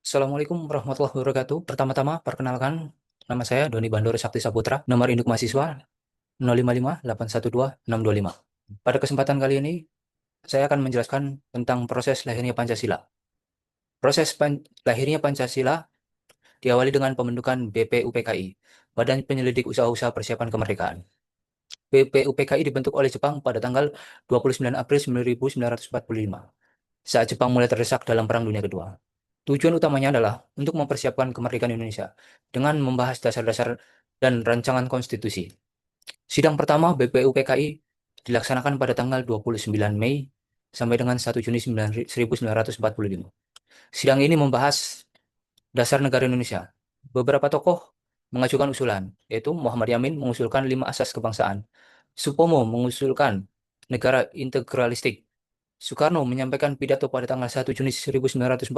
Assalamualaikum warahmatullahi wabarakatuh. Pertama-tama, perkenalkan, nama saya Doni Bandoro Sakti Saputra, nomor induk mahasiswa 055812625. Pada kesempatan kali ini, saya akan menjelaskan tentang proses lahirnya Pancasila. Lahirnya Pancasila diawali dengan pembentukan BPUPKI, Badan Penyelidik Usaha-Usaha Persiapan Kemerdekaan. BPUPKI dibentuk oleh Jepang pada tanggal 29 April 1945, saat Jepang mulai terdesak dalam Perang Dunia Kedua. Tujuan utamanya adalah untuk mempersiapkan kemerdekaan Indonesia dengan membahas dasar-dasar dan rancangan konstitusi. Sidang pertama BPUPKI dilaksanakan pada tanggal 29 Mei sampai dengan 1 Juni 1945. Sidang ini membahas dasar negara Indonesia. Beberapa tokoh mengajukan usulan, yaitu Muhammad Yamin mengusulkan 5 asas kebangsaan, Supomo mengusulkan negara integralistik, Soekarno menyampaikan pidato pada tanggal 1 Juni 1945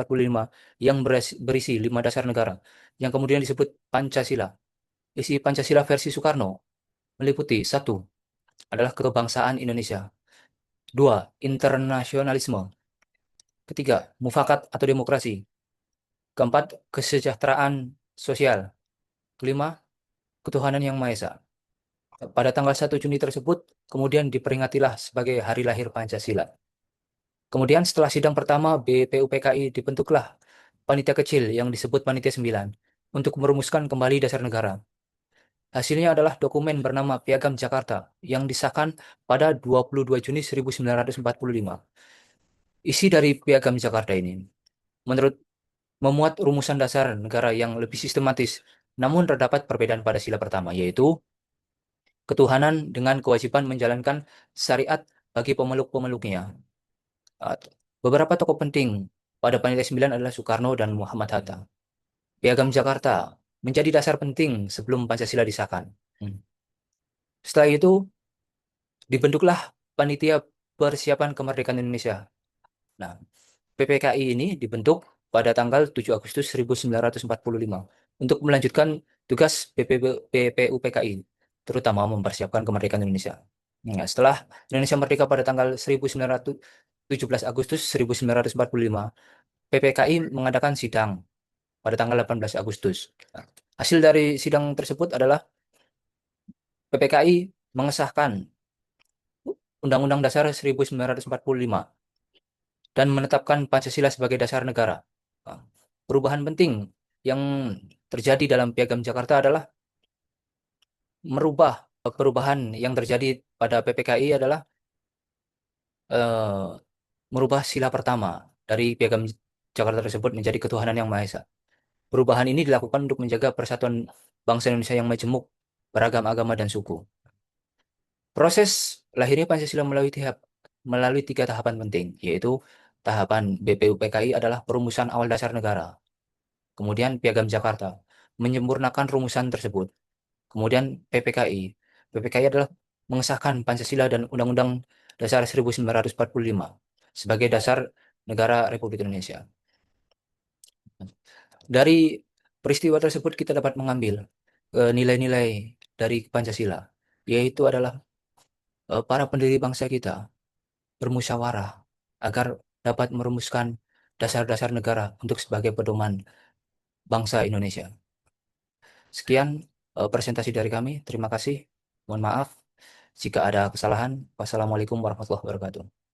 yang berisi 5 dasar negara, yang kemudian disebut Pancasila. Isi Pancasila versi Soekarno meliputi: 1. Adalah kebangsaan Indonesia. 2. Internasionalisme. Ketiga, mufakat atau demokrasi. Keempat, kesejahteraan sosial. Kelima, ketuhanan yang Maha Esa. Pada tanggal 1 Juni tersebut, kemudian diperingatilah sebagai hari lahir Pancasila. Kemudian setelah sidang pertama BPUPKI dibentuklah panitia kecil yang disebut Panitia 9 untuk merumuskan kembali dasar negara. Hasilnya adalah dokumen bernama Piagam Jakarta yang disahkan pada 22 Juni 1945. Isi dari Piagam Jakarta ini menurut memuat rumusan dasar negara yang lebih sistematis, namun terdapat perbedaan pada sila pertama, yaitu ketuhanan dengan kewajiban menjalankan syariat bagi pemeluk-pemeluknya. Uh, Beberapa tokoh penting pada Panitia 9 adalah Soekarno dan Muhammad Hatta. Piagam Jakarta menjadi dasar penting sebelum Pancasila disahkan. Hmm. Setelah itu, dibentuklah Panitia Persiapan Kemerdekaan Indonesia. Nah, PPKI ini dibentuk pada tanggal 7 Agustus 1945 untuk melanjutkan tugas BPUPKI, terutama mempersiapkan kemerdekaan Indonesia. Nah, setelah Indonesia merdeka pada tanggal 17 Agustus 1945, PPKI mengadakan sidang pada tanggal 18 Agustus. Nah, hasil dari sidang tersebut adalah PPKI mengesahkan Undang-Undang Dasar 1945 dan menetapkan Pancasila sebagai dasar negara. Nah, perubahan penting yang terjadi dalam Piagam Jakarta adalah merubah perubahan yang terjadi pada PPKI adalah eh, merubah sila pertama dari Piagam Jakarta tersebut menjadi ketuhanan yang Maha Esa. Perubahan ini dilakukan untuk menjaga persatuan bangsa Indonesia yang majemuk, beragam agama dan suku. Proses lahirnya Pancasila melalui 3 tahapan penting, yaitu tahapan BPUPKI adalah perumusan awal dasar negara, kemudian Piagam Jakarta, menyempurnakan rumusan tersebut, kemudian PPKI. PPKI adalah mengesahkan Pancasila dan Undang-Undang Dasar 1945 sebagai dasar negara Republik Indonesia. Dari peristiwa tersebut kita dapat mengambil nilai-nilai dari Pancasila, yaitu adalah para pendiri bangsa kita bermusyawarah agar dapat merumuskan dasar-dasar negara untuk sebagai pedoman bangsa Indonesia. Sekian presentasi dari kami. Terima kasih. Mohon maaf jika ada kesalahan. Wassalamualaikum warahmatullahi wabarakatuh.